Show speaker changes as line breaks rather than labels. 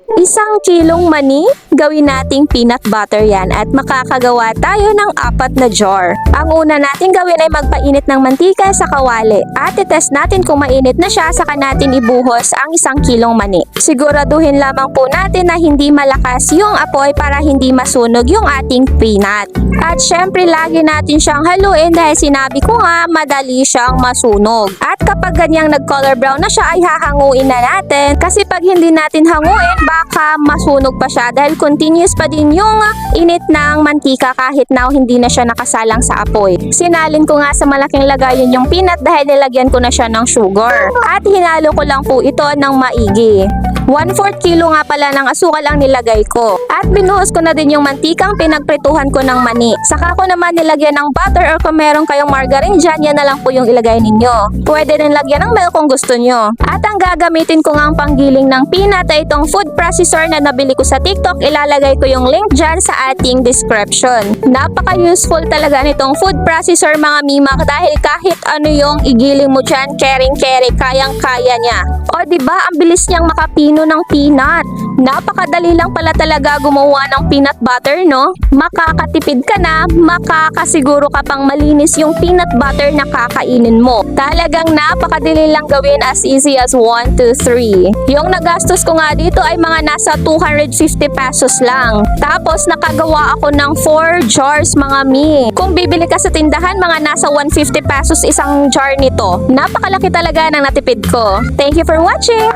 Isang kilong mani, gawin nating peanut butter yan at makakagawa tayo ng 4 na jar. Ang una natin gawin ay magpainit ng mantika sa kawali at itest natin kung mainit na siya, saka natin ibuhos ang 1 kilong mani. Siguraduhin lamang po natin na hindi malakas yung apoy para hindi masunog yung ating peanut. At syempre lagi natin siyang haluin dahil sinabi ko nga madali siyang masunog. At kapag ganyang nag-color brown na siya ay hahanguin na natin kasi pag hindi natin hanguin baka masunog pa siya dahil continuous pa din yung init ng mantika kahit na hindi na siya nakasalang sa apoy. Sinalin ko nga sa malaking lagayan yung peanut dahil nilagyan ko na siya ng sugar. At hinalo ko lang po ito ng maigi. 1/4 kilo nga pala ng asukal ang nilagay ko. At binuhos ko na din yung mantikang pinagprituhan ko ng mani. Saka ko naman nilagyan ng butter or kung meron kayong margarine dyan, yan na lang po yung ilagay ninyo. Pwede rin lagyan ng milk kung gusto nyo. At ang gagamitin ko nga ang panggiling ng peanut ay itong food processor na nabili ko sa TikTok. Ilalagay ko yung link dyan sa ating description. Napaka-useful talaga nitong food processor mga mimak dahil kahit ano yung igiling mo dyan, kering-keri, kayang-kaya niya. O diba, ang bilis niyang makapino ng peanut. Napakadali lang pala talaga gumawa ng peanut butter, no? Makakatipid ka na, makakasiguro ka pang malinis yung peanut butter na kakainin mo. Talagang napakadali lang gawin, as easy as 1, 2, 3. Yung nagastos ko nga dito ay mga nasa 250 pesos lang. Tapos nakagawa ako ng 4 jars mga mi. Kung bibili ka sa tindahan, mga nasa 150 pesos isang jar nito. Napakalaki talaga ng natipid ko. Thank you for watching!